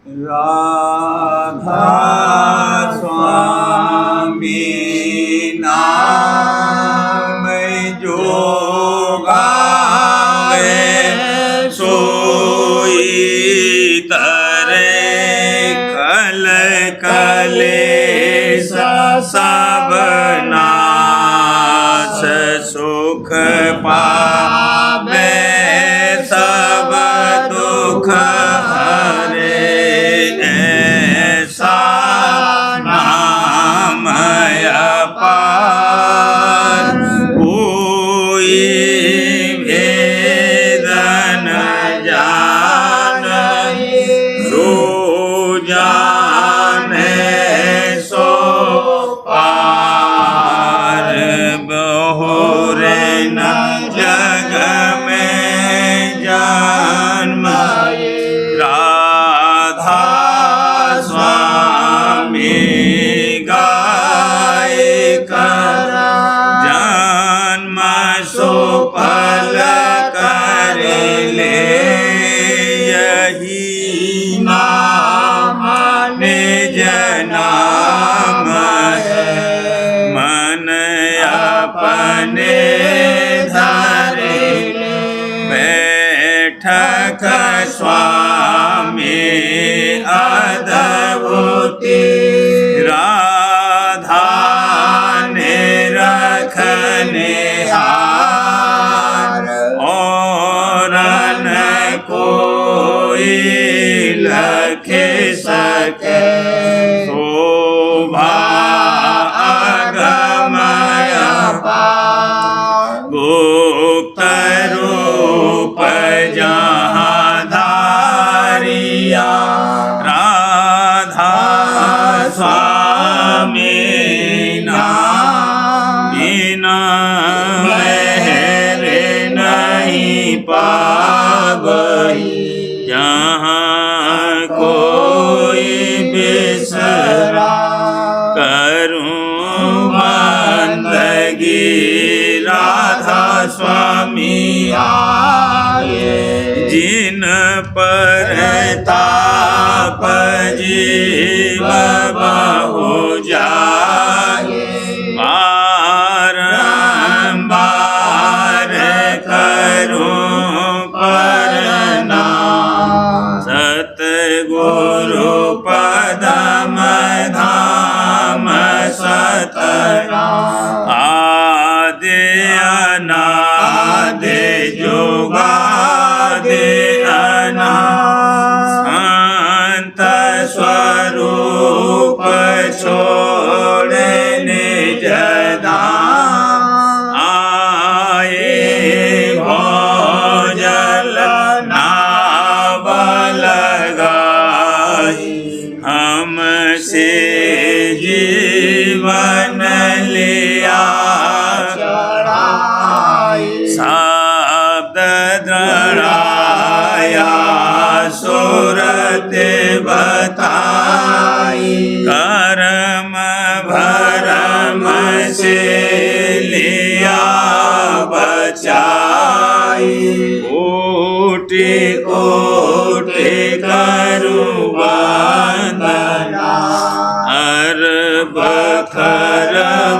राधा स्वामी नाम जो गावे सोई तरे कल कलेश सब नाश सुख पावे सब दुख हरे ऐसा नाम अपार कोई भेद न जाने जो जाने सो पार बहुरे न जग में जन्म राधा स्वामी गाय कर जन्म सो पल कर ले यही नाम निज नाम है मन अपने धरे बैठक स्वामी अद्भुति राधा ने रखने हार और न कोई लखे सके शोभा अगमय गुप्त रूप जहाँ धारिया राधा स्वामी नाम बिना मेहर नहीं पावई जहाँ कोई बिसरा करूं बंदगी राधा स्वामी आए जिन पर ताप जीव बहु जाए बारंबार करूं प्रणाम सतगुरु पदम धाम सतराम आदि अनादि जुगादि अनादि संत स्वरूप छोड़े निज धाम आए भोजल नाव लगाई हमसे जीवन लिया शब्द द्रढ़ाया सुरत बताई कर्म भरम से लिया बचाई कोटि कोटि करूं वंदना हर बखर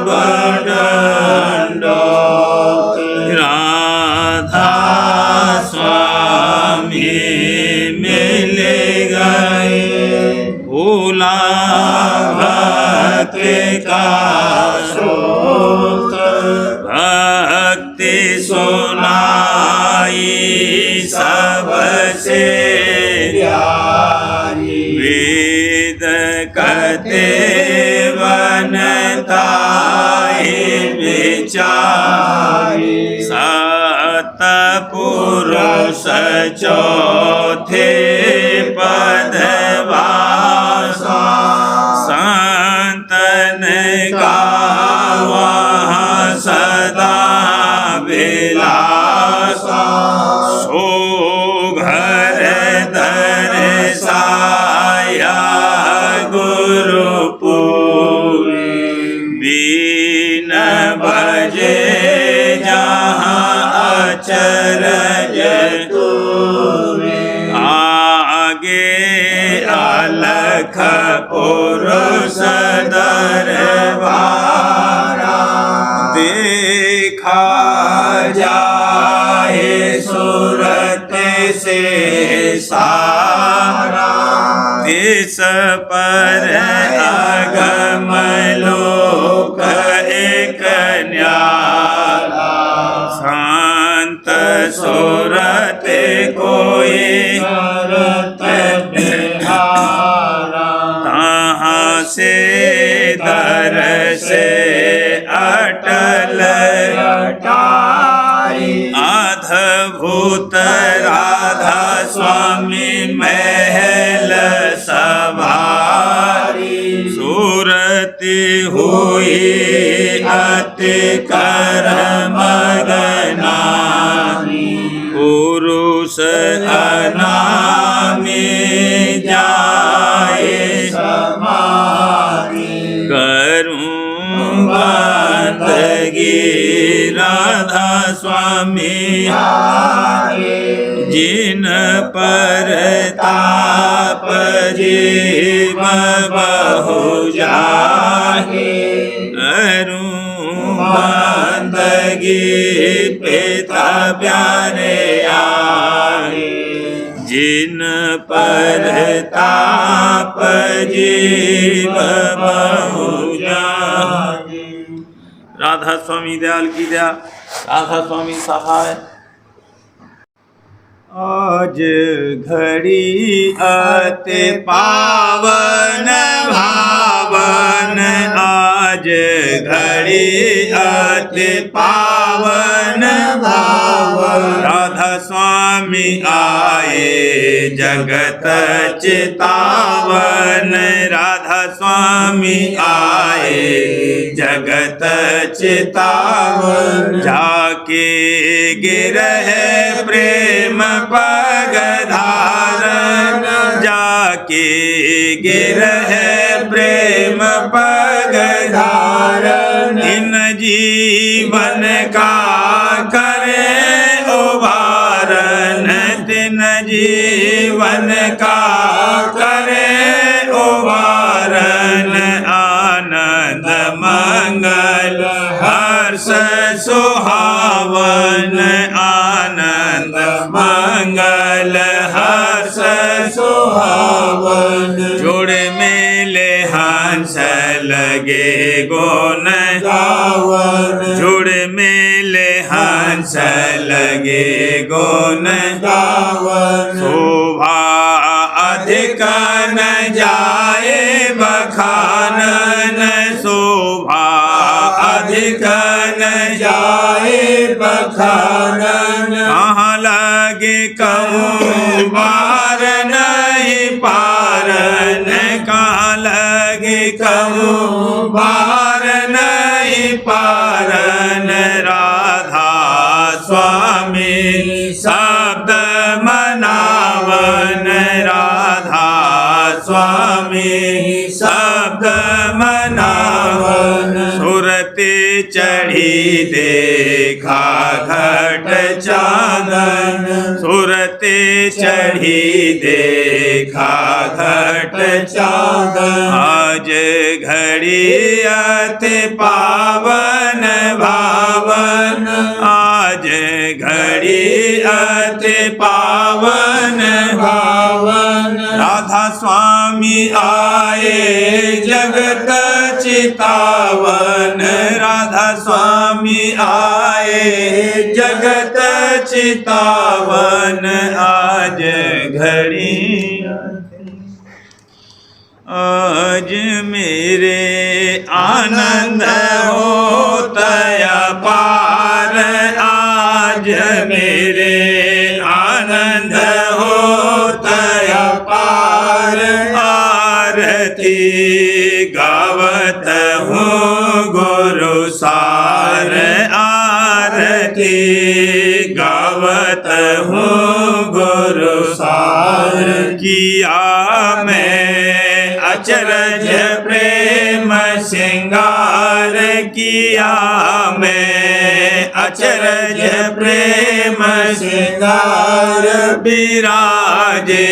बड़ंडो राधा स्वामी मिल गए भूला भक्ति का स्रोत भक्ति सुनाई सबसे प्यारी वेद कहते वनताई विचारी सत पुरुष चौथे पदवासा संतन गावा सदा विलासा सो घर दर्शाया गुरुपुरी बीन बजे जहाँ अचरज तूरे अलख पुरुष दरबारा देखा जाए सूरत से सारा तिस पर अगम लोक एक न्यारा शांत सूरत कोई तहाँ से दर से अटल अद्भुत राधा स्वामी महल सवारी सूरति हुई अति कर्म गनामी पुरुष अनामी जाए समारी करूं बंदगी राधा स्वामी जिन पर ताप जीव बहु जाहे करूं बंदगी पिता प्यारे आए जिन पर ताप जीव बहु जाहे। राधा स्वामी दयाल की दया, राधा स्वामी सहाय। आज घड़ी अति पावन भावन आज घड़ी अति पावन भावन राधा स्वामी आए जगत चितावन राधा स्वामी आए जगत चितावन जाके गिरह प्रेम पग धारण जाके गिरह प्रेम पग धारण इन जीवन का करे उबारन दिन जीवन का करे उबारन आनंद मंगल हर्ष सुहावन आनंद मंगल हर्ष सुहावन जोड़ मेले हंस लगे गुण गावन जोड़ मेले हंस लगे गुण गावन शोभा अधिक न जाए बखानन शोभा अधिक न जाए बखानन कहाँ लगे कहूँ बार नहीं पारन कहाँ लगे कहूँ बार नहीं पारन राधा स्वामी शब्द मनावन राधा स्वामी शब्द मनावन सुरति चढ़ी देखा घट चांदन सुरति चढ़ी देखा घट चांदन आज घड़ी अति पावन भावन आज घड़ी अति पावन भावन राधा स्वामी आए जगत चितावन राधा स्वामी आए जगत चितावन आज घड़ी आज मेरे आनंद होता पार आज मेरे आनंद होता पार आरती गावत हूँ गुरु सार आरती गावत हूँ गुरु सार किया मैं अचरज प्रेम श्रृंगार किया मैं, अचरज प्रेम श्रृंगार विराजे,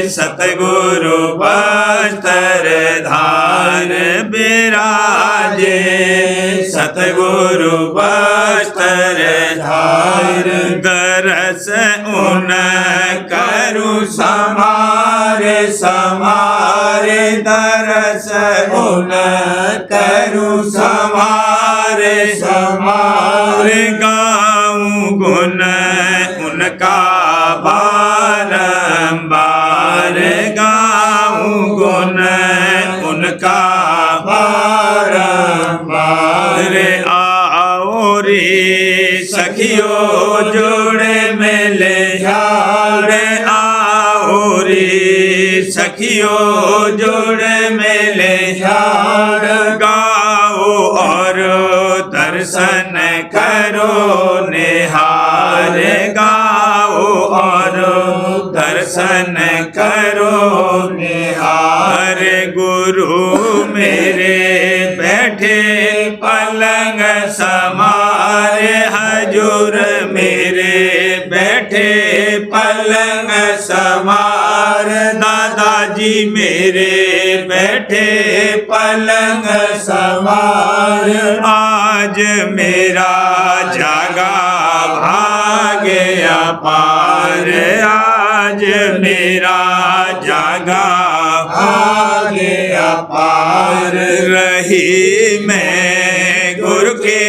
सतगुरु वस्त्र धार विराजे, सतगुरु वस्त्र धार, दरस उन करु समारे समारे, दरस उन करु समारे समारे, गाऊं गुण उनका बारंबार, गाऊं गुण उनका बारंबार। आओ रे सखियों जोड़े मेले झाड़, आओ रे सखियों जोड़े मेले झाड़, गाओ और दर्शन करो निहार, गाओ और दर्शन करो निहार। गुरु मेरे बैठे पलंग समारे, हजूर मेरे बैठे पलंग समार, दादाजी मेरे बैठे पलंग समार। आज मेरा जागा भाग्य अपार, आज मेरा जागा भाग्य अपार। रही मैं गुरु के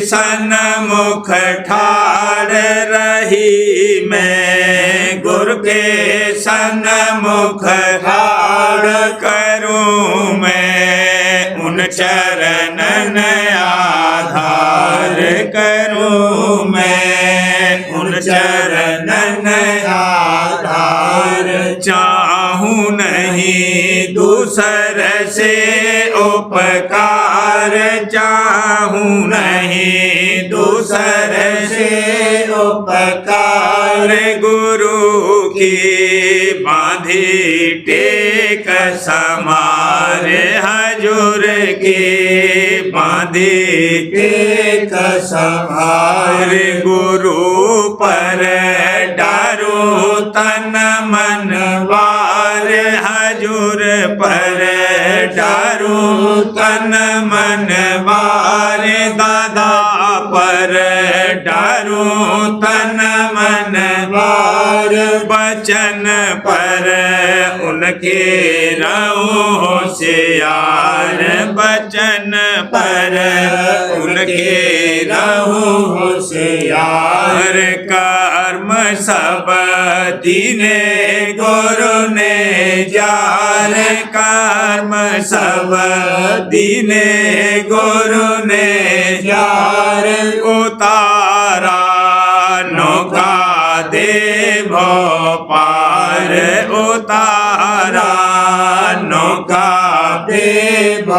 सन्मुख ठाड़, रही मैं गुरु के सन्मुख ठाड़, करूं मैं उन चरणन आधार, करूं मैं उन चरणन आधार। चाहूं नहीं दूसर से उपकार, चाहूं नहीं दूसर से उपकार, गुरु की बांधी टेक समार, हजूर की बांधी टेक समार। गुरु पर डारो तन मन वार, हजूर पर डारो तन मन वार, दादा पर डारो तन मन वार। बचन पर उनके रहो होशियार, बचन पर उनके रहो होशियार। कर्म सब दीने गुरु ने जार, कर्म सब दीने गुरु ने जार। उतारा नौका देव पार, उतारा नौका देव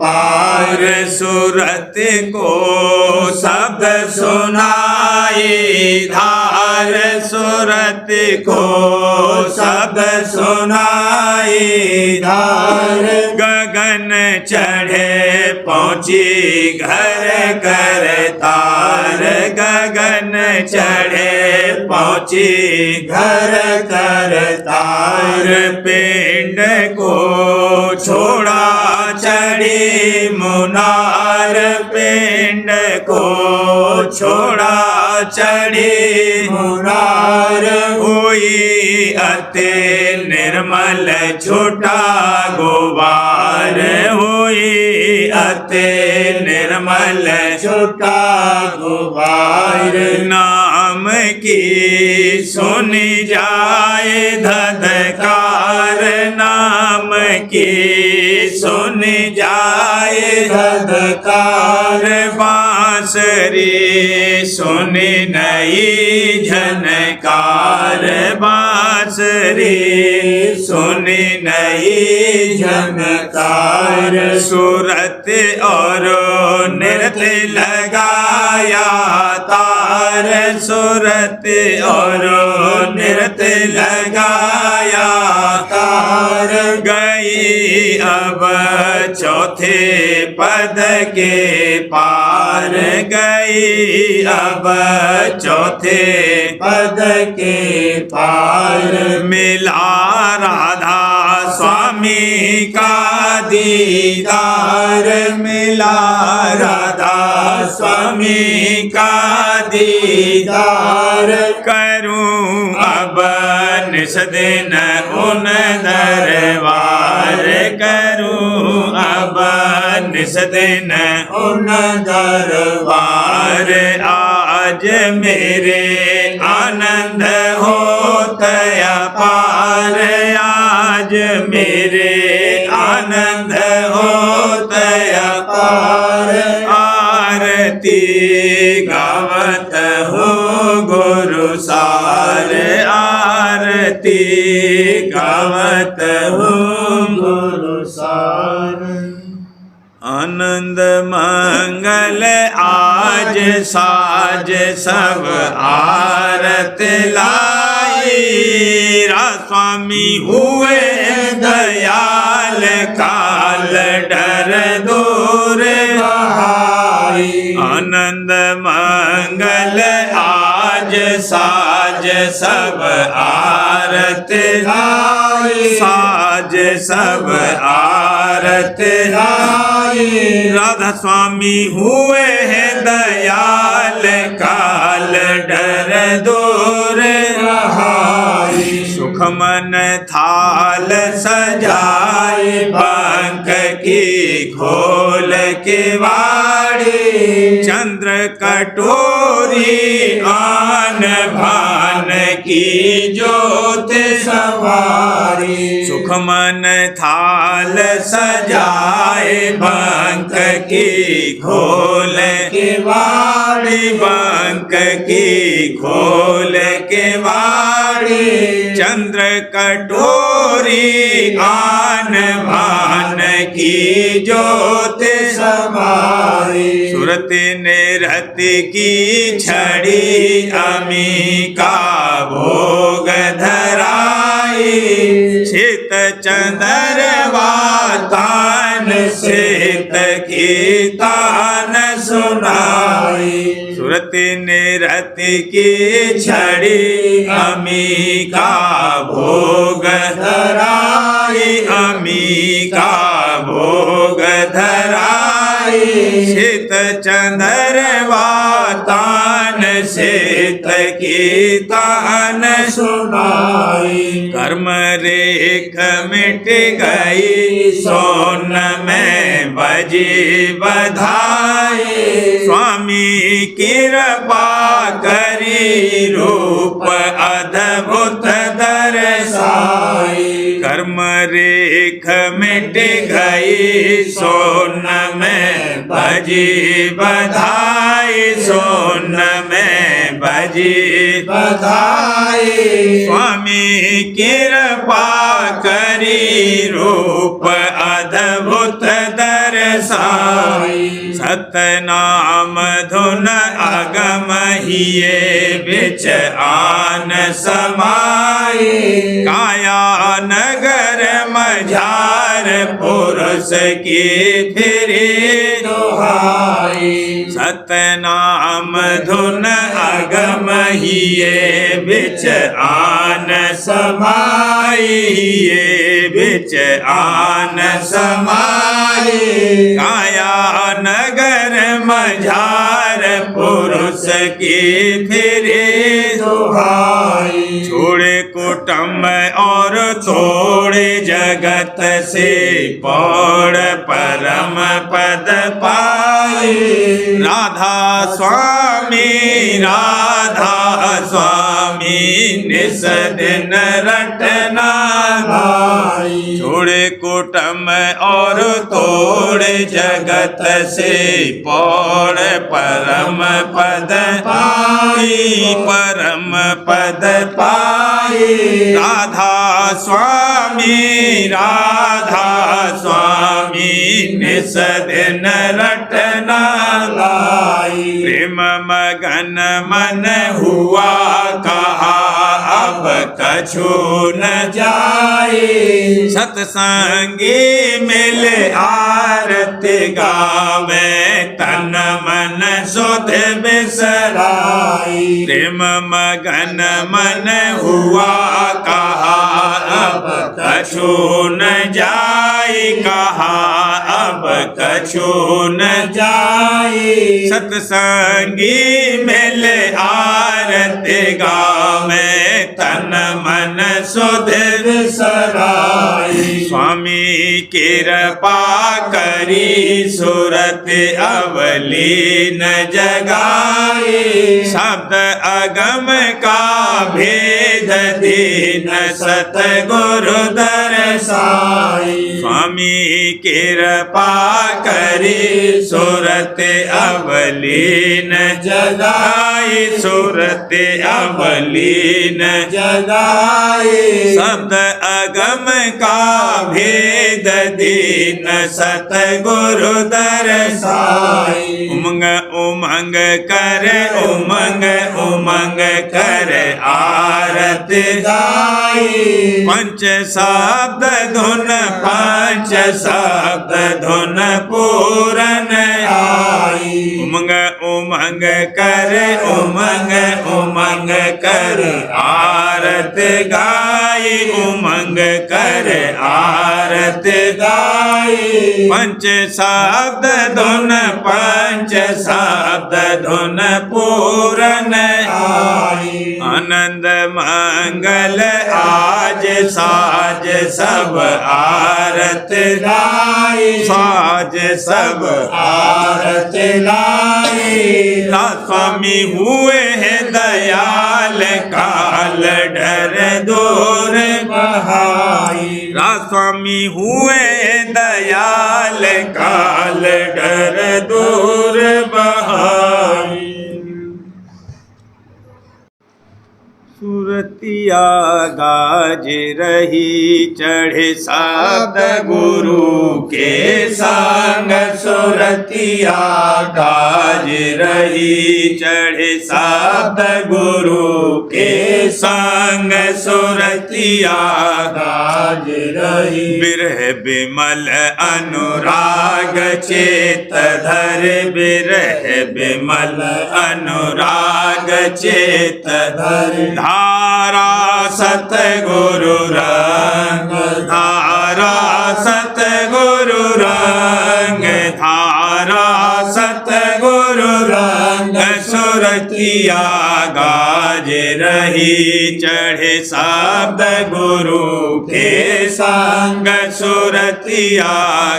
पार। सूरत को शब्द सुनाई धार, सूरत को शब्द सुनाई धार। गगन चढ़े पहुँची घर कर तार, गगन चढ़े पहुँची घर कर तार। पिंड को छोड़ा चढ़ी मुनार, पिंड को छोड़ा चढ़ी मुनार। हुई अति निर्मल छोटा गोबार, हुई अति निर्मल छोटा गोबार। नाम की सुनी जाए धधकार, नाम की सुनी जाए धधकार। बांसुरी सुनी नई झनकार, बांसुरी सुनी नई झनकार। सूरत और नृत्य लगाया तार, सूरत और नृत्य लगाया तार। पार गई अब चौथे पद के पार गई अब चौथे पद के पार मिला राधा स्वामी का दीदार मिला राधा स्वामी का दीदार करूं अब निस दिन उन दरबार करूं अब निस दिन उन दरबार आज मेरे आनंद होतया पार आज मेरे आनंद होतया पार आरती गावत हो गुरु सार आरती गावत हो गुरु सार आनंद मंगल आज साज सब आरत लाई स्वामी हुए दयाल काल डर दूर बहाई आनंद मंगल आज साज सब आरत लाई साज सब आरत लाई राधा स्वामी हुए हैं दयाल काल डर दूर बहाई सुख मन थाल सजाए पंख की खोल के वाड़ी चंद्र कटोरी आन भान की ज्योत सवारी सुख मन थाल सजाए पंख की खोल के वाड़ी पंख की खोल के वाड़ी चंद्र कटोरी आन भान की ज्योत समारी सुरत ने रत की छड़ी अमी का भोग धराई शीत चंदरवा तान श्वेत की तान सुनाई सुरत ने रत की छड़ी अमी का भोग धराई अमी का भोग धराई शीत चंदरवा तान शीत की तान सुनाई कर्म रेख मिट गई सोन में बजी बधाई स्वामी कृपा करी रूप अद्भुत दर्शाई कर्म रेख मिट गई सोन में बजी बधाई सोन में बजी बधाई स्वामी कृपा करी रूप अद्भुत दर्शाई सतनाम धुन अगम हिये बिच आन समाई काया नगर मझार पुरुष की फिरी दोहाई सतनाम धुन अगम हिये बिच आन समाई हिये बिच आन समाई काया नगर मझार पुरुष की फिरे दोहाई छोड़े कुटुंब और तोड़े जगत से पौड़ परम पद पाए राधा स्वामी निस दिन रटना भाई छोड़े कुटुंब और तोड़े जगत से पौड़ परम पद पाई परम पद पाई राधा स्वामी निस दिन रटना लाई प्रेम मगन मन हुआ कहा अब कछु न जाए सतसंगी मिल आरती गावे तन मन सुध बिसराई प्रेम मगन मन हुआ कहा अब कछु न जाई कहा अब कछु न जाए सतसंगी मिल आरती गावे तन मन सुध बिसराई स्वामी कृपा करी सूरत अवलीन जगाए शब्द अगम का भेद दीन सतगुरु दर्शाई स्वामी कृपा करी सूरत अवलीन जगाए सूरत अवलीन जगाए शब्द अगम का भेद दीन सतगुरु दर्शाई उमंग उमंग कर उमंग उमंग कर आरत गाए पंच शब्द धुन पंच शब्द धुन पूरन आई उमंग उमंग कर उमंग उमंग कर आरत गाई उमंग कर आरत गाए पंच शब्द धुन पंच शब्द धुन पूरन आई आनंद मंगल आज साज सब आरत गाए साज सब आरत लाई स्वामी हुए हैं दयाल काल डर दूर बहाई स्वामी हुए दयाल काल डर दूर बहाई सुरतिया गाज रही चढ़े साध गुरु के संग सुरतिया गाज रही चढ़े साध गुरु के संग सुरतिया गाज रही बिरह बिमल अनुराग चेत धर बिरह बिमल अनुराग चेत धर धारा सतगुरु रंग धारा सतगुरु रंग धारा सतगुरु रंग सुरतिया गाज रही चढ़े शब्द गुरु के संग सुरतिया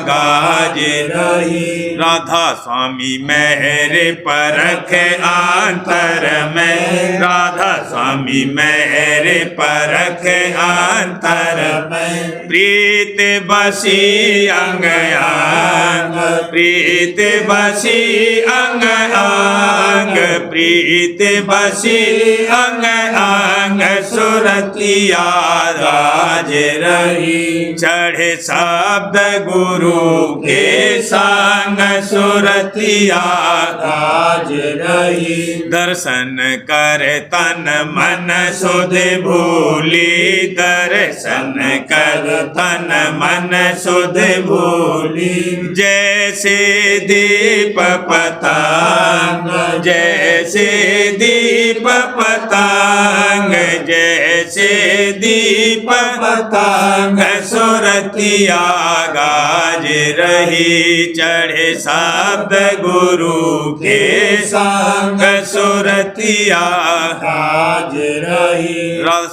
गाज रही राधा स्वामी मेरे परख अंतर में राधा स्वामी मेरे परख अंतर में प्रीत बसी अंग अंग प्रीत बसी अंग अंग प्रीत बसी अंग अंग सुरतिया राज रही चढ़े शब्द गुरु के संग सुरतिया गाज रही दर्शन कर तन मन सुध भूली दर्शन कर तन मन सुध भूली जैसे दीप पतंग जैसे दीप पतंग जैसे दीप पतंग सुरतिया गाज रही चढ़े शब्द गुरु के संग सुरतिया गाज रही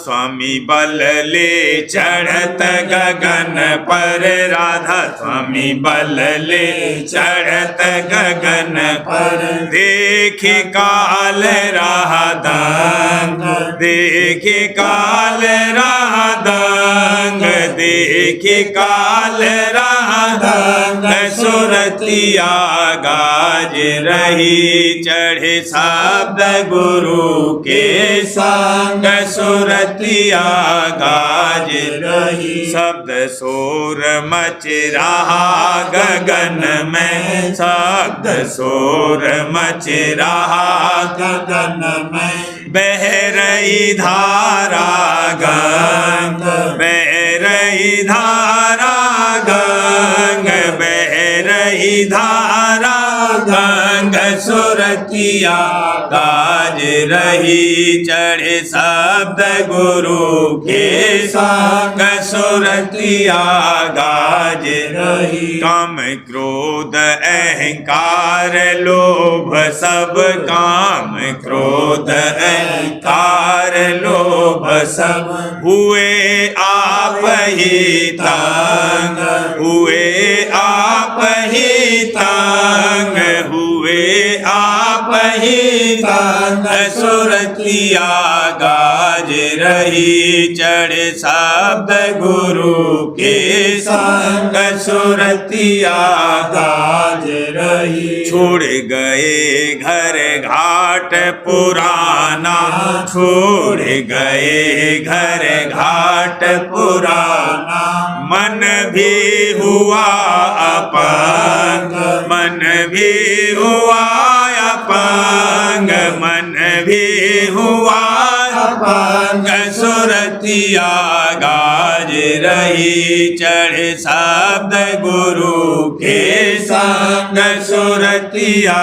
स्वामी बल ले चढ़त गगन पर राधा स्वामी बल ले चढ़त गगन पर देखी काल रहा दंग देखी काल रहा दंग देखी काल रहा दंग सुरतिया गाज रही चढ़े शब्द गुरु के संग सुरतिया गाज रही शब्द शोर मच रहा गगन में शब्द शोर मच रहा गगन में बह रही धारा गंग, बह रही धारा गंग, बह रही धारा गंग, सुरतिया गाज रही, चढ़े शब्द गुरु के संग, सुरतिया गाज रही। काम क्रोध अहंकार लोभ सब, काम क्रोध अहंकार लोभ सब, हुए आप ही तंग, हुए आप ही तंग, हुए आप ही तंग, सुरतिया गाज रही, चढ़े शब्द गुरु के संग, सुरतिया गाज रही। छोड़ गए घर घाट पुराना, छोड़ गए घर घाट पुराना, मन भी हुआ अपंग, मन भी हुआ अपंग, मन भी हुआ अपंग, सुरतिया गाज रही, चढ़े शब्द गुरु के संग, सुरतिया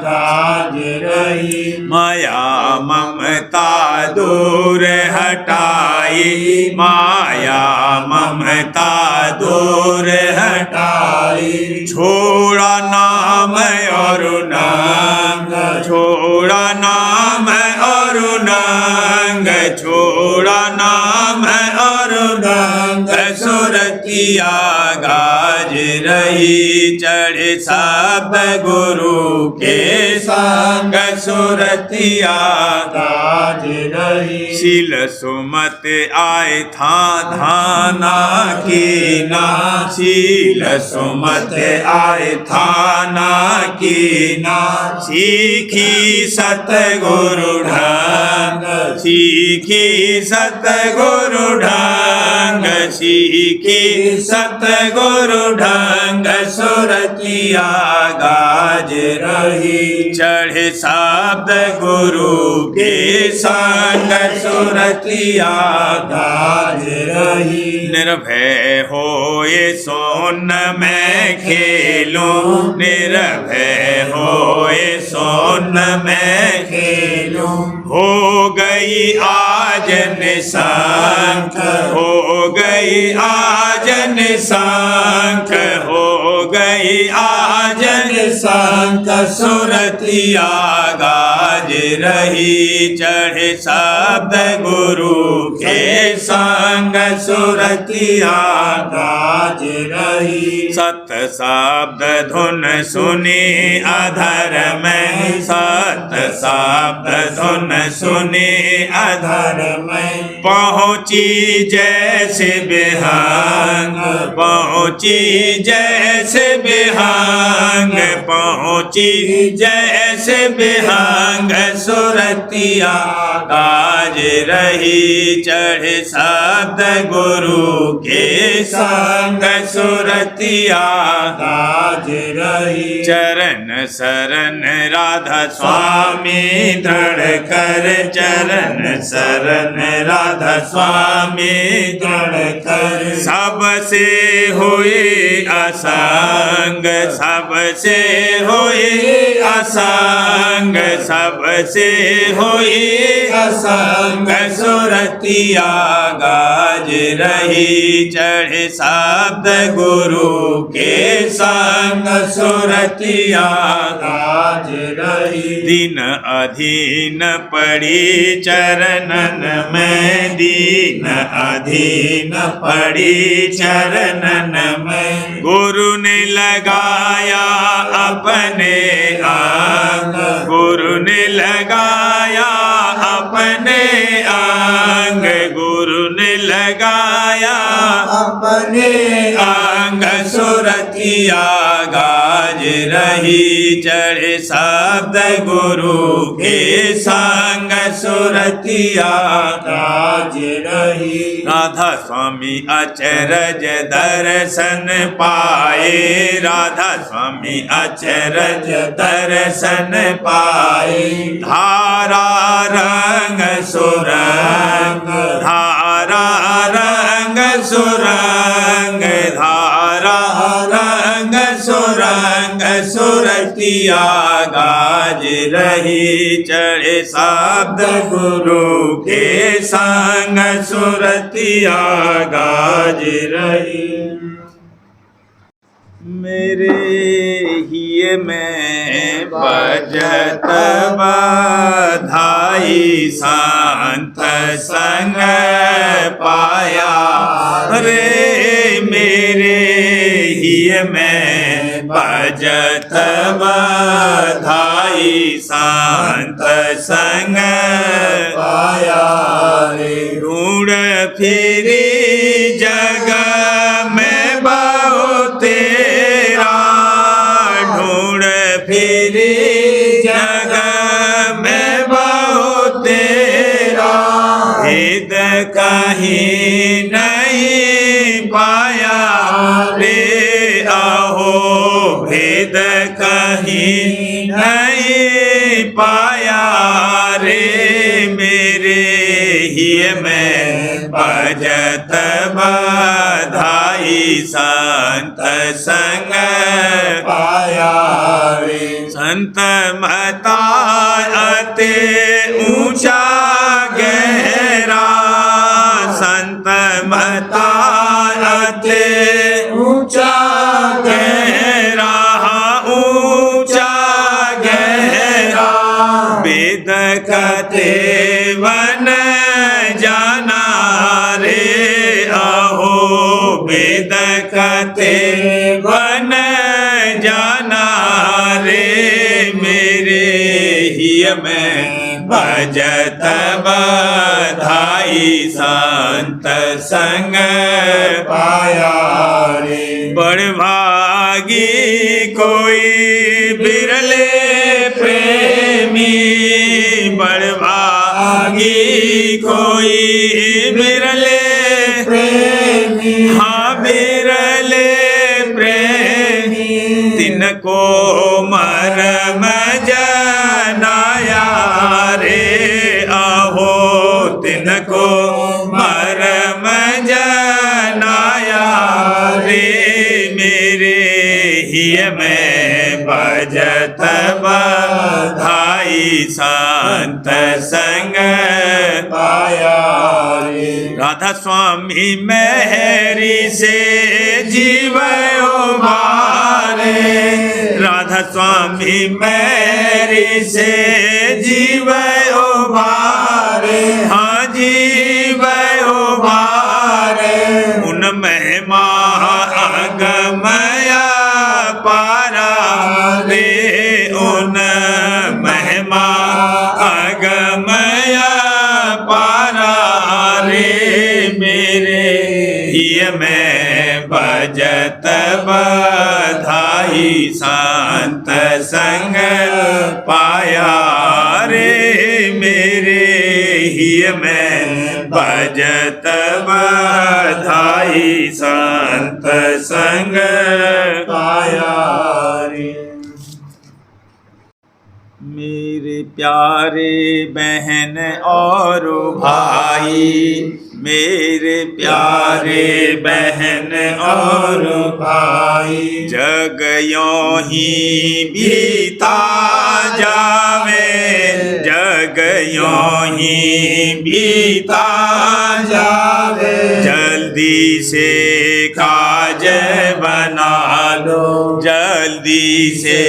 गाज रही। माया ममता दूर हटाई, माया ममता दूर हटाई, छोड़ा नाम और नंग, छोड़ा नाम और नंग, छोड़ा नाम और नंग, सुरतिया गाज रही, चढ़े शब्द गुरु के संग, सुरतिया गाज रही। शील सुमत आए था धाना की ना, शील सुमत आए था ना की ना, सीखी सतगुरु ढंग, सीखी सतगुरु ढंग, सीखी सतगुरु ढंग, सुरतिया गाज रही, चढ़े शब्द गुरु के संग, सुरतिया गाज रही। निर्भय होए सोन मैं खेलूं, निर्भय होए सोन मैं खेलूं, हो गई आज निशंक, हो गई आज निशंक, हो गई आज निशंक, सुरतिया गाज रही, चढ़े शब्द गुरु के संग, सुरतिया गाज रही। सत शब्द धुन सुनी अधर में, सत शब्द धुन सुनी अधर में, पहुँची जैसे बिहंग, पहुँची जैसे बिहंग, पहुँची जैसे बिहंग, सुरतिया गाज रही, चढ़े शब्द गुरु के संग, सुरतिया गाज रही। चरण शरण राधा स्वामी दृढ़ कर, चरण शरण राधा स्वामी दृढ़ कर, सबसे हुए असंग, सबसे हुए असंग, सबसे हुए असंग, सुरतिया गाज रही, चढ़े शब्द गुरु के संग, सुरतिया गाज रही। दिन अधीन पड़ी चरणन में, दीन अधीन पड़ी चरणन में, गुरु ने लगाया अपने अंग, गुरु ने लगाया अपने अंग, गुरु ने लगाया अपने अंग, सुरतिया गाज रही चढ़े शब्द गुरु के संग सुरतिया काज रही राधा स्वामी अचरज दर्शन पाए राधा स्वामी अचरज दर्शन पाए धारा रंग सुरंग धारा रंग सुरंग धारा रंग सुरंग सुरतिया गाज रही चढ़े शब्द गुरु के संग सुरतिया गाज रही मेरे ही में बजत बधाई संत संग पाया रे मेरे ही में बजत बधाई संत संग पाया रे ढूंढ फिरी जग में बहु तेरा ढूंढ फिरी जग में बहु तेरा भेद कहीं नहीं पाया रे आहो भेद कहीं नहीं पाया रे मेरे ही में बजत बधाई संत संग पाया रे संत मता अति ऊंचा गहरा संत मता अति ऊंचा गहरा ऊंचा गहरा वेद कथे वन जाना रे आहो वेद कथे वन जाना रे मेरे ही में भजत बधाई संत संग पाया रे बड़भागी कोई बिरले प्रेमी बड़भागी कोई बिरले प्रेमी हाँ बिरले प्रेमी तिनको मरम जनाया रे आहो तिनको मरम जनाया रे मेरे ही में भजत बधाई संत संग पाया रे राधा स्वामी मेहरी से जीव उबारे राधा स्वामी मेहरी से जीव उबारे हाँ जीव उबारे उन महिमा अगमया पारा रे उन महिमा अगमया पारा रे मेरे ही में भजत बधाई संत संग पाया रे मेरे ही में भजत बधाई संत संग पाया रे मेरे प्यारे बहन और भाई मेरे प्यारे बहन और भाई जग यों ही बीता जावे जग यों ही बीता जावे जल्दी से काज बना लो जल्दी से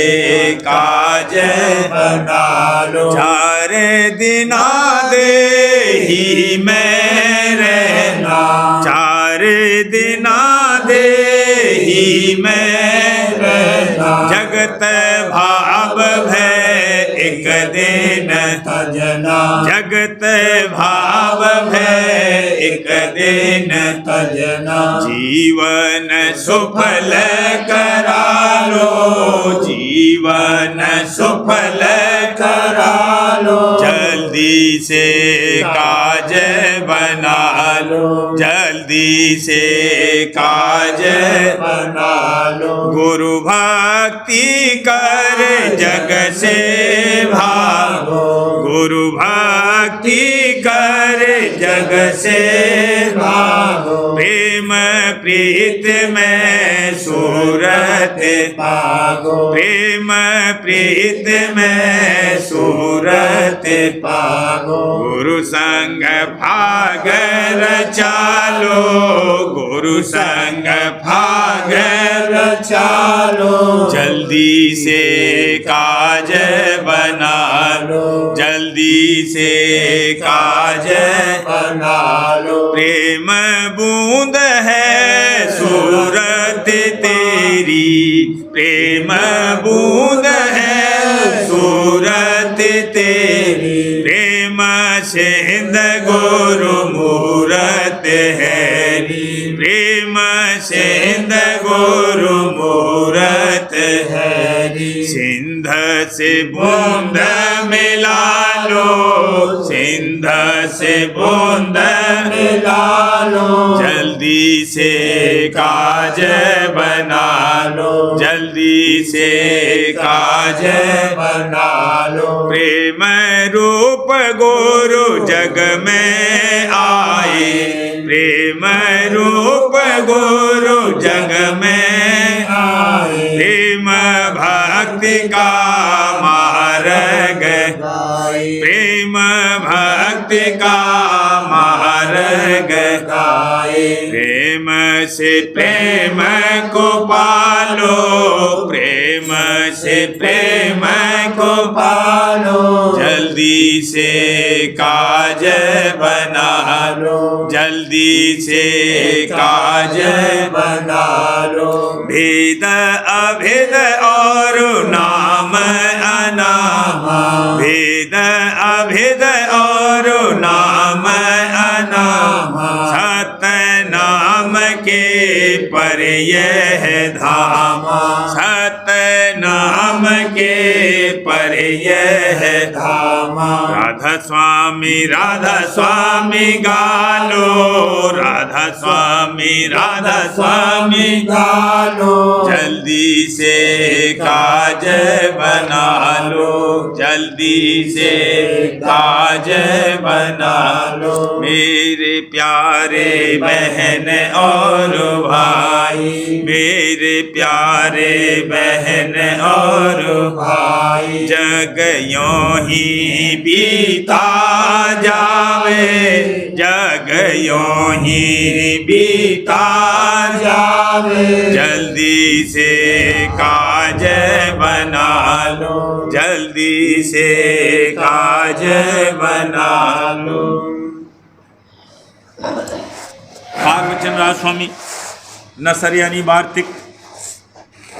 काज बना लो 4 दिना दे ही मैं रहना 4 दिना दे ही मैं रहना जगत भाव भय एक दिन तजना जगत भाव भय एक एक दिन तजना जीवन सुफल करा लो, जीवन सुफल करा लो, जल्दी से काज बना लो, जल्दी से काज बना लो। गुरु भक्ति कर जग से भागो, गुरु भक्ति कर जग से भागो, प्रेम प्रीत में सूरत पागो, प्रेम प्रीत में सूरत पागो, गुरु संग भाग रचालो, गुरु संग भाग चालो, जल्दी से काज बना लो, जल्दी से काज बना लो। प्रेम बूंद है सूरत तेरी, प्रेम बूंद है सूरत तेरी, प्रेम सिंध गुरु मूरत हैरी, प्रेम सिंध गुरु मूरत हैरी। सिंध से बूंद मिला लो, सिंध से बूंद मिला लो, जल्दी से काज बना लो, जल्दी से काज बना लो। प्रेम रूप गुरु जग में आए, प्रेम रूप गुरु जग में आए, प्रेम भक्ति का मार्ग, प्रेम भक्ति का मार्ग गाए, प्रेम से प्रेम को पालो, प्रेम से प्रेम को पालो, जल्दी से काज बना लो, जल्दी से काज बना लो। भेद अभेद और नाम अनाम, भेद अभेद और नाम अनाम, सत नाम के पर यह धाम, सत नाम के पर यह धाम। राधा स्वामी गालो, राधा स्वामी गालो, जल्दी से काज बना लो, जल्दी से काज बना लो। मेरे प्यारे बहन और भाई, मेरे प्यारे बहन और भाई, जग यों ही बीता जावे, जग यों ही बीता जावे, जल्दी से काज बना लो, जल्दी से काज बना लो। भागवचन राज स्वामी नसर यानी वार्तिक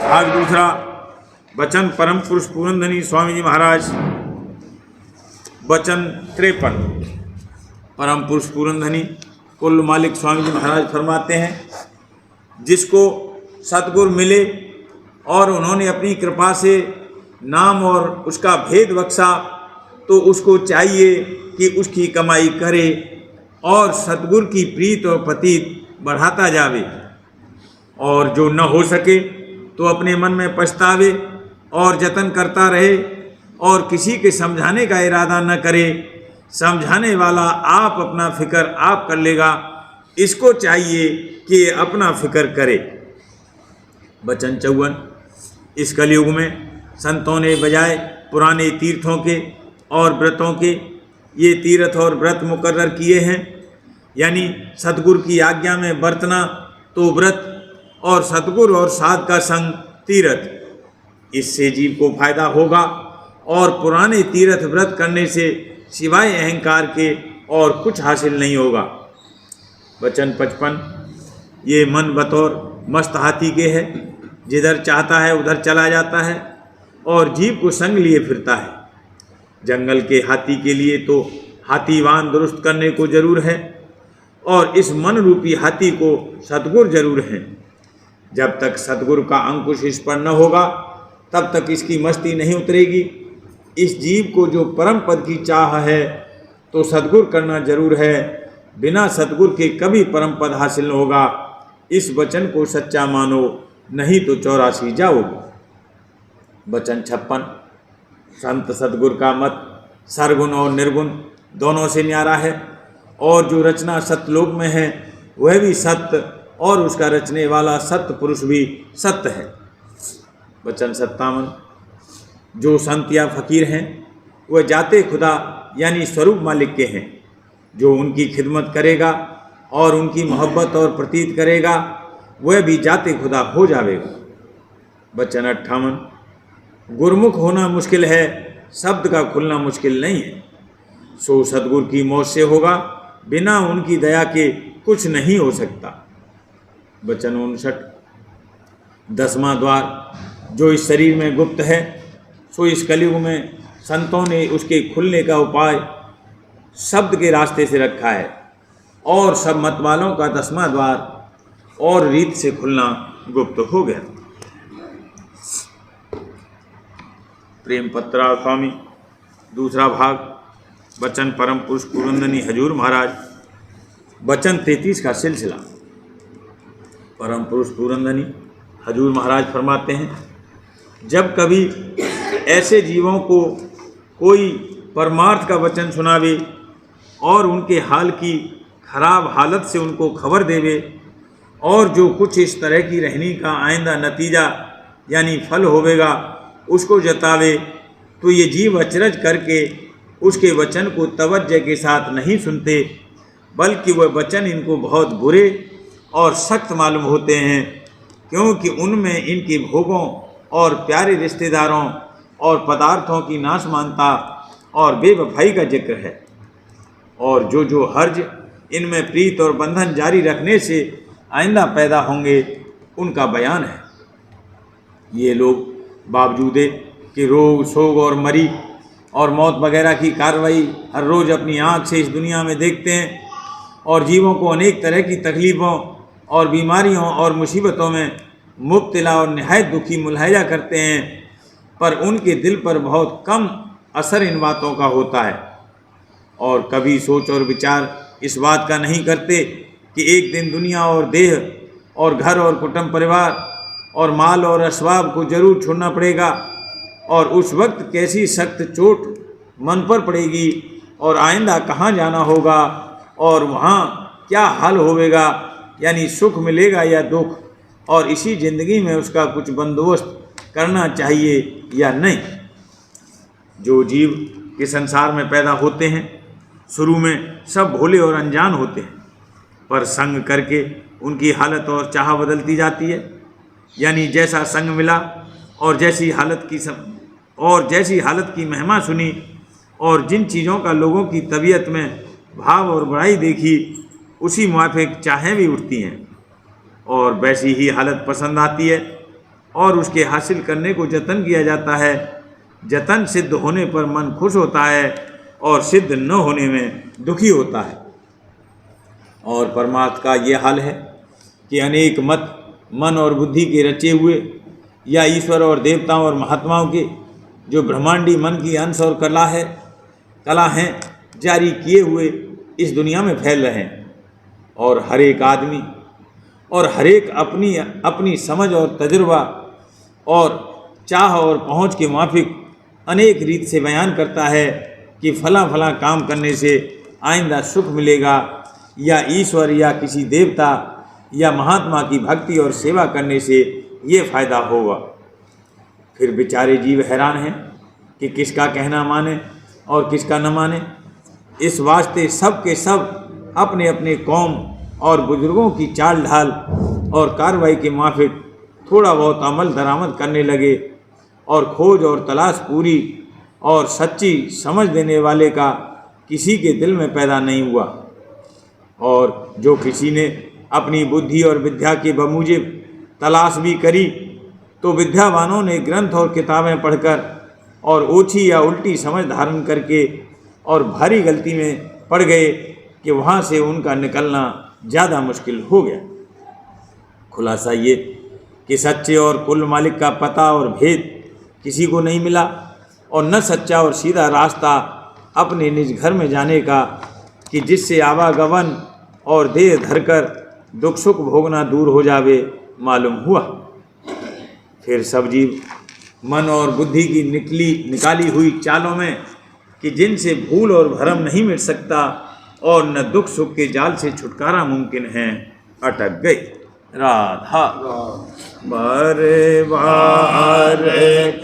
भाग दूसरा, वचन परम पुरुष पूरनधनी स्वामी जी महाराज, वचन 53। परम पुरुष पूरनधनी कुल मालिक स्वामी जी महाराज फरमाते हैं, जिसको सतगुरु मिले और उन्होंने अपनी कृपा से नाम और उसका भेद बख्शा, तो उसको चाहिए कि उसकी कमाई करे और सतगुरु की प्रीत और पतीत बढ़ाता जावे, और जो न हो सके तो अपने मन में पछतावे और जतन करता रहे और किसी के समझाने का इरादा न करे। समझाने वाला आप अपना फिक्र आप कर लेगा, इसको चाहिए कि अपना फिक्र करे। वचन 54। इस कलयुग में संतों ने बजाय पुराने तीर्थों के और व्रतों के ये तीर्थ और व्रत मुकर्रर किए हैं, यानी सतगुरु की आज्ञा में बरतना तो व्रत और सतगुरु और साध का संग तीर्थ। इससे जीव को फायदा होगा और पुराने तीर्थ व्रत करने से सिवाय अहंकार के और कुछ हासिल नहीं होगा। वचन 55। ये मन बतौर मस्त हाथी के है, जिधर चाहता है उधर चला जाता है और जीव को संग लिए फिरता है। जंगल के हाथी के लिए तो हाथीवान दुरुस्त करने को जरूर है, और इस मन रूपी हाथी को सतगुर जरूर हैं। जब तक सतगुरु का अंकुश इस पर न होगा तब तक इसकी मस्ती नहीं उतरेगी। इस जीव को जो परम पद की चाह है तो सतगुर करना जरूर है, बिना सतगुर के कभी परम पद हासिल न होगा। इस वचन को सच्चा मानो, नहीं तो 84 जाओगे। वचन 56। संत सतगुर का मत सरगुण और निर्गुण दोनों से न्यारा है, और जो रचना सत्यलोक में है वह भी सत्य, और उसका रचने वाला सत्य पुरुष भी सत्य है। वचन 57। जो संत या फकीर हैं वह जाते खुदा यानी स्वरूप मालिक के हैं। जो उनकी खिदमत करेगा और उनकी मोहब्बत और प्रतीत करेगा वह भी जाते खुदा हो जाएगा। वचन 58। गुरमुख होना मुश्किल है, शब्द का खुलना मुश्किल नहीं है। सो सतगुरु की मौत से होगा, बिना उनकी दया के कुछ नहीं हो सकता। वचन 59। 10वां द्वार जो इस शरीर में गुप्त है, सो इस कलयुग में संतों ने उसके खुलने का उपाय शब्द के रास्ते से रखा है, और सब मत वालों का 10वां द्वार और रीत से खुलना गुप्त हो गया। प्रेम पत्रा स्वामी दूसरा भाग। वचन परम पुरुष पुरंदनी हजूर महाराज। वचन 33 का सिलसिला। परम पुरुष पुरंदनी हजूर महाराज फरमाते हैं, जब कभी ऐसे जीवों को कोई परमार्थ का वचन सुनावे और उनके हाल की खराब हालत से उनको खबर देवे, और जो कुछ इस तरह की रहनी का आइंदा नतीजा यानी फल होवेगा उसको जतावे, तो ये जीव अचरज करके उसके वचन को तवज्जो के साथ नहीं सुनते, बल्कि वह वचन इनको बहुत बुरे और सख्त मालूम होते हैं, क्योंकि उनमें इनके भोगों और प्यारे रिश्तेदारों और पदार्थों की नाशमानता और बेवफाई का जिक्र है। और जो हर्ज इनमें प्रीत और बंधन जारी रखने से आइंदा पैदा होंगे उनका बयान है। ये लोग बावजूद कि रोग शोक और मरी और मौत वगैरह की कार्रवाई हर रोज़ अपनी आँख से इस दुनिया में देखते हैं, और जीवों को अनेक तरह की तकलीफ़ों और बीमारियों और मुसीबतों में मुब्तला और नहायत दुखी मुलाहिजा करते हैं, पर उनके दिल पर बहुत कम असर इन बातों का होता है, और कभी सोच और विचार इस बात का नहीं करते कि एक दिन दुनिया और देह और घर और कुटुंब परिवार और माल और असबाब को जरूर छोड़ना पड़ेगा, और उस वक्त कैसी सख्त चोट मन पर पड़ेगी, और आइंदा कहाँ जाना होगा और वहाँ क्या हाल होवेगा, यानी सुख मिलेगा या दुख, और इसी ज़िंदगी में उसका कुछ बंदोबस्त करना चाहिए या नहीं। जो जीव के संसार में पैदा होते हैं शुरू में सब भोले और अनजान होते हैं, पर संग करके उनकी हालत और चाह बदलती जाती है। यानी जैसा संग मिला और जैसी हालत की महिमा सुनी, और जिन चीज़ों का लोगों की तबीयत में भाव और बड़ाई देखी, उसी मुआफिक चाहें भी उठती हैं, और वैसी ही हालत पसंद आती है, और उसके हासिल करने को जतन किया जाता है। जतन सिद्ध होने पर मन खुश होता है, और सिद्ध न होने में दुखी होता है। और परमार्थ का ये हाल है कि अनेक मत मन और बुद्धि के रचे हुए, या ईश्वर और देवताओं और महात्माओं के जो ब्रह्मांडी मन की अंश और कला हैं जारी किए हुए इस दुनिया में फैल रहे हैं, और हर एक आदमी और हर एक अपनी अपनी समझ और तजुर्बा और चाह और पहुँच के मुआफिक अनेक रीत से बयान करता है कि फला फला काम करने से आइंदा सुख मिलेगा, या ईश्वर या किसी देवता या महात्मा की भक्ति और सेवा करने से ये फ़ायदा होगा। फिर बेचारे जीव हैरान हैं कि किसका कहना माने और किसका न माने। इस वास्ते सब के सब अपने अपने कौम और बुजुर्गों की चाल ढाल और कार्रवाई के मुआफिक थोड़ा बहुत अमल दरामद करने लगे, और खोज और तलाश पूरी और सच्ची समझ देने वाले का किसी के दिल में पैदा नहीं हुआ। और जो किसी ने अपनी बुद्धि और विद्या के बमूजिब तलाश भी करी, तो विद्यावानों ने ग्रंथ और किताबें पढ़कर और ओछी या उल्टी समझ धारण करके और भारी गलती में पड़ गए, कि वहाँ से उनका निकलना ज़्यादा मुश्किल हो गया। खुलासा ये कि सच्चे और कुल मालिक का पता और भेद किसी को नहीं मिला, और न सच्चा और सीधा रास्ता अपने निज घर में जाने का, कि जिससे आवागमन और देह धरकर दुख सुख भोगना दूर हो जावे, मालूम हुआ। फिर सब जीव मन और बुद्धि की निकाली हुई चालों में, कि जिनसे भूल और भरम नहीं मिट सकता और न दुख सुख के जाल से छुटकारा मुमकिन है, अटक गए। राधा बार बार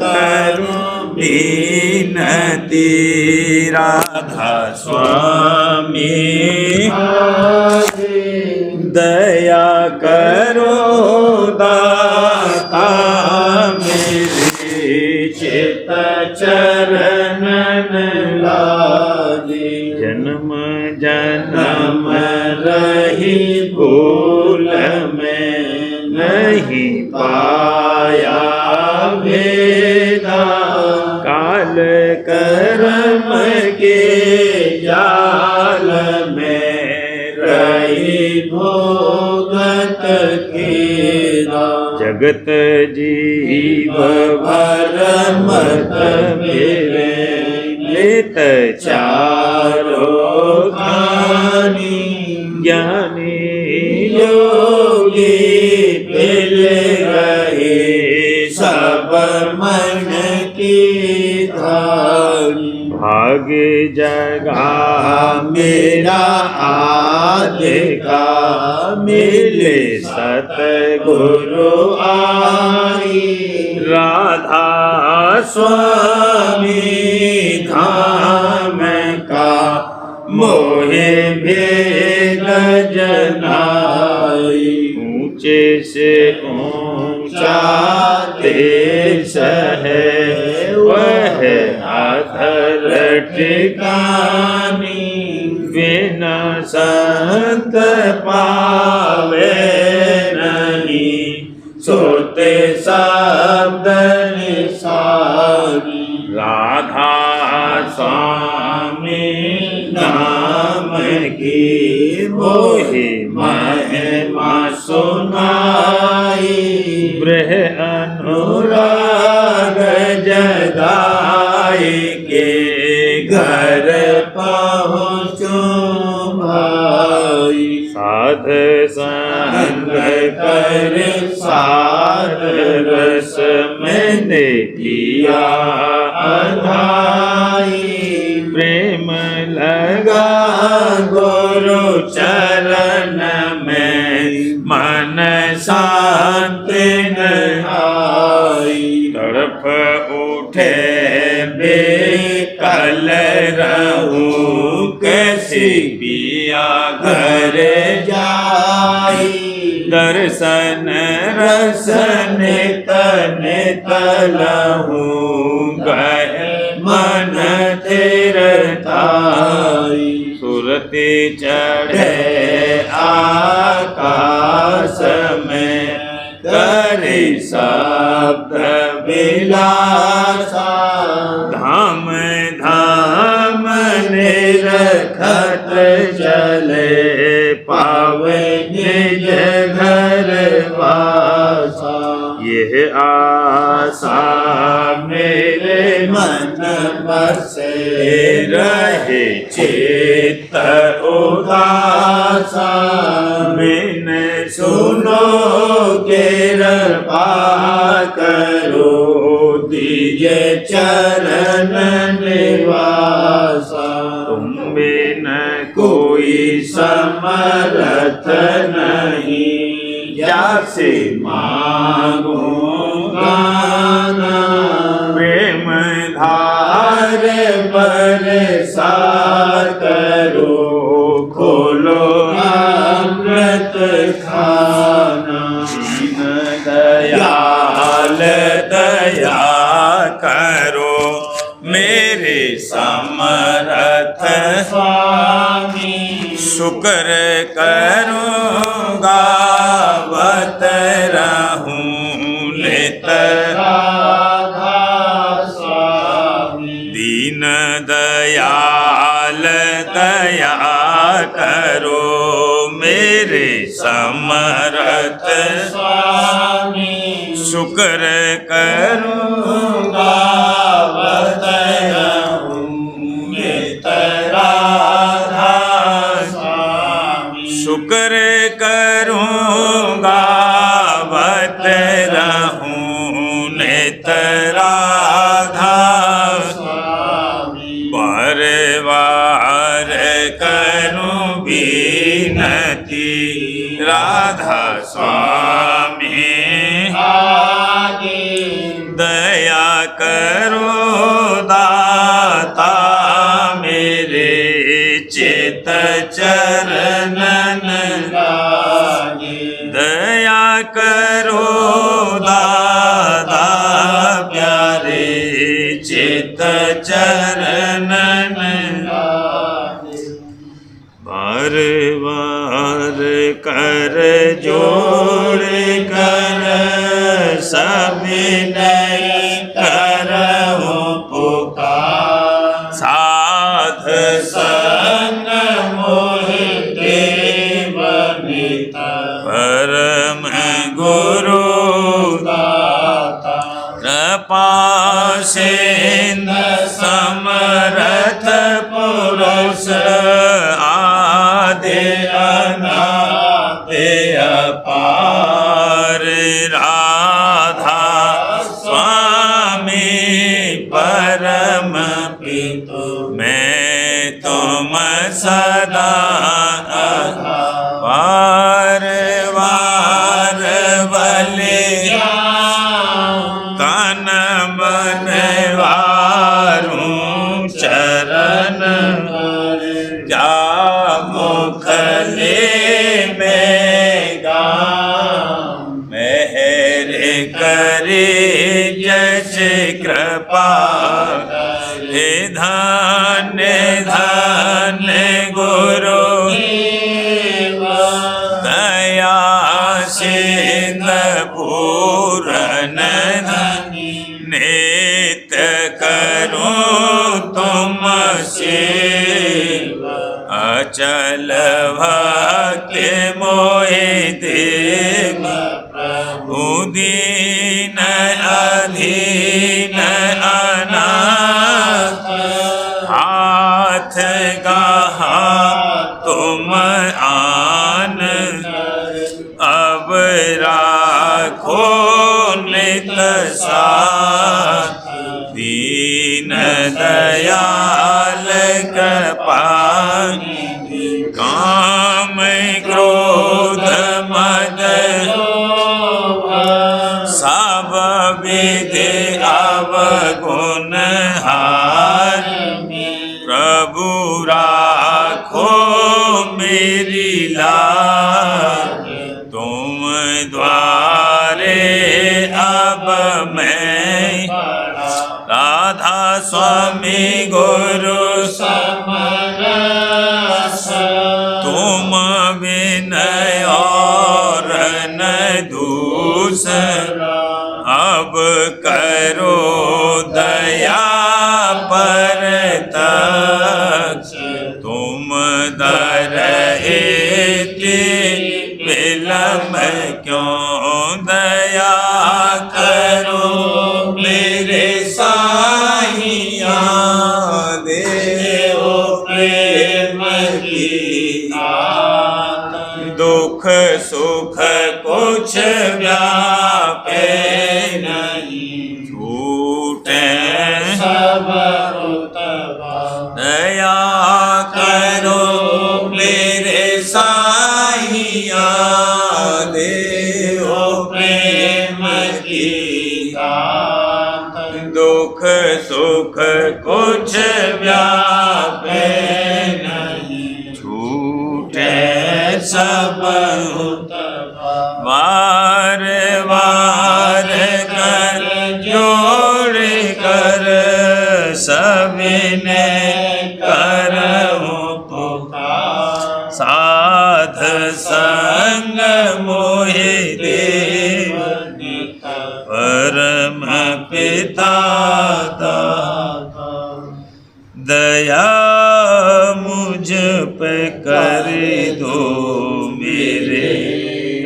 करूं विनती, राधा स्वामी दया करो दाता मेरे, चित चरणन लागे, जन्म जन्म रही भूल में नहीं पाया भेदा, काल कर्म के जाल में रही भोगत खेदा, जगत जीव भरमत मेरे, लेत चारों खानी, ज्ञानी योगी मिल रहे सब मन की धानी, भाग्य जगा मेरा आज का, मिले सतगुरु आई, राधा स्वामी धाम का मोहे भेद जनाई, ऊंचे से ऊंचा देश है वह अधर ठिकानी, बिना संत पावे नहीं, सोते शब्द निसारी, राधा स्वामी नाम की मोहि महिमा सुनाई, ब्रह अनुराग जगाई के घर पहुँचूं भाई, साध संग कर सार रस मैंने किया अधाई, प्रेम लगा गुरु चरण में मन शांति आई, तड़प उठे बेकल रहूं कैसी पिया घर जाई, दर्शन रसन तन तलहूं गए मन तीरथाई, सुरति चढ़े आकाश में करे शब्द विलासा, धाम धाम निरखत चले पावे निज घर वासा, यह आशा मेरे मन बसे रहे चित्त उदासा, बिन सुनो कृपा करो दीजे चरण निवासा, तुम बिन कोई समर्थ नहीं, जासे मांगूं गाना, प्रेम धार बरसा करो खोलो अमृत खाना, दीन दयाल दया करो मेरे समर्थ स्वामी, शुक्र करूँगा बत रहूं लेत राधा स्वामी, दीन दयाल दया कर शुक्र करूँगा गावत रहूं नित राधा स्वामी। शुक्र करूँगा बत रहूं नित राधा स्वामी। बार बार करूं विनती राधा स्वामी। दया करो दाता मेरे चित चरणन दया करो दादा प्यारे चित चरणन बार बार कर जोड़ कर सविनय करहु पुकार। साध संग मोहि देव नित परम गुरु दाता। कृपा सिंधु समर्थ पुरुष आदि अनादि अपार। राधा स्वामी परम पितु मैं तुम सदा वार वार बलिया तन मन वारूं चरण जा मुखले में गा। मेहर करे जस कृपा हे धन्य धन्य गुरु दया सिंधु पूरन नित करूं तुम सेवा। अचल भक्ति मोहि देव प्रभु दीन अधीन अनाथ। हाथ गहा तुम आन अब राखो नित साथ। दीन दयाल कृपानिधि काम क्रोध मद सब विधि अवगुण हार। प्रभु राखो मेरी लाज तुम द्वारे अब मैं। राधा स्वामी गुरु समरस तुम विनय और न दूसरा। अब करो दया पर तक तुम दरहेते विलम क्यों। दया करो मेरे साहिया देव प्रेम की दात। दुख सुख कुछ व्यापे नहीं छूटे सब उतवा। दया करो मेरे साहिया देव प्रेम की दात। दुख सुख कुछ व्यापे नहीं छूटे सब उतवा। वार वार कर जोड़ कर सविनय करहु पुकार। साध संग मोहि देव परम पिता दाता। दया मुझ पे कर दो मेरे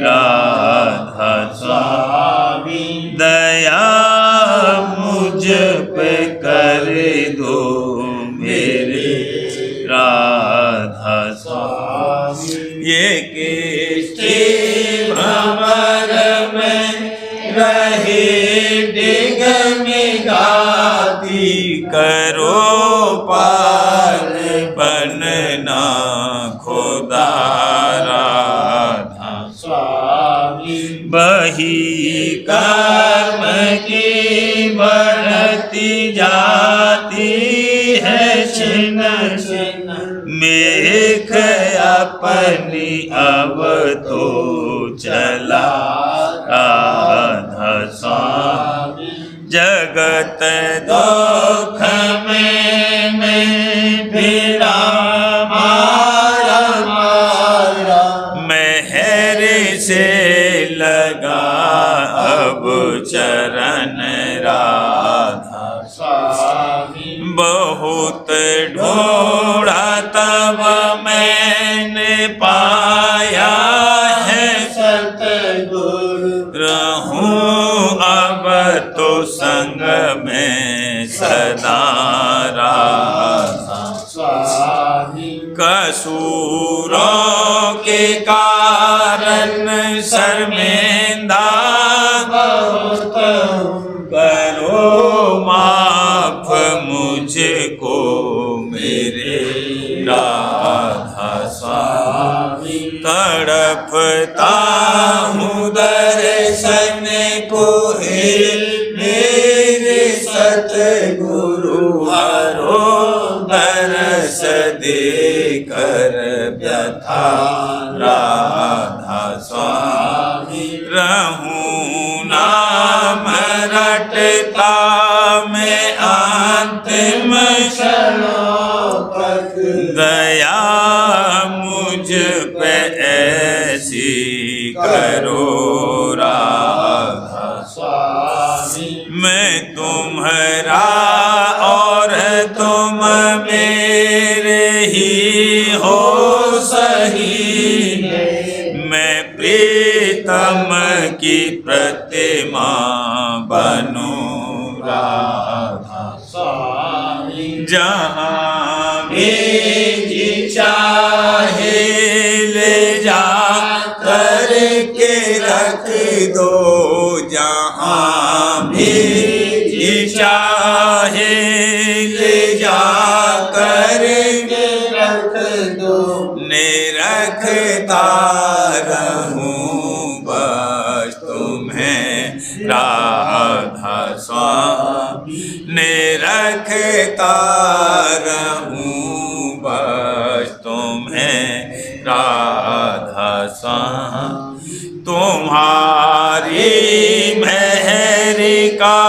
राधा स्वामी। रहे डिगमिगाती करो पार बनना खुदा राधा स्वामी बही कर्म की बढ़ती जाती है छिन छिन मेघ अपनी अब तो चला राधा स्वामी जगत दुख में भिड़ा मारा मारा मेहर से लगा अब चरण राधा स्वामी बहुत ढूंढा तब मैंने पाया है सतगुरु रहूं अब तो संग में सदा राधा स्वामी कसूरों के कारण शर्मिंदा बहुत करो माफ मुझको मेरे राधा स्वामी तड़पता हूँ दर्शन को हे मेरे सतगुरु हरो दरस दे कर व्यथा राधा स्वामी रहूं नाम रटता मैं अंतिम क्षणों तक दया मुझ पे ऐसी करो राधा स्वामी मैं तुम्हारा और तुम मेरे ही हो सही मैं प्रीतम की प्रतिमा बनूं राधा स्वामी जहाँ भी भी चाहे ले जा करके रख दो जहाँ भी चाहे ले जा करके रख दो रखता रहूं बस तुम्हें राधा स्वामी रखता रहूं बस तुम्हें राधा स्वामी तुम्हारी मेहर का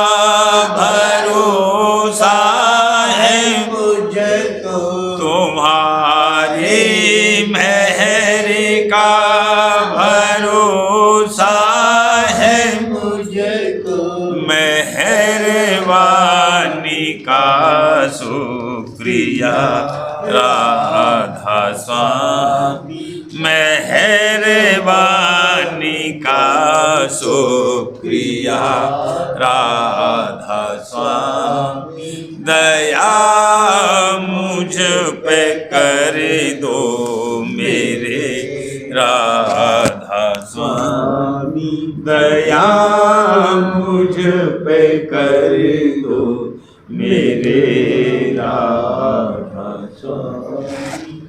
भरोसा है मुझको तुम्हारी मेहर का भरोसा है मुझको मेहरबानी का शुक्रिया राधा स्वामी मेहरबानी का शुक्रिया राधा स्वामी दया मुझ पे कर दो मेरे राधा स्वामी दया मुझ पे कर दो मेरे राधा स्वामी।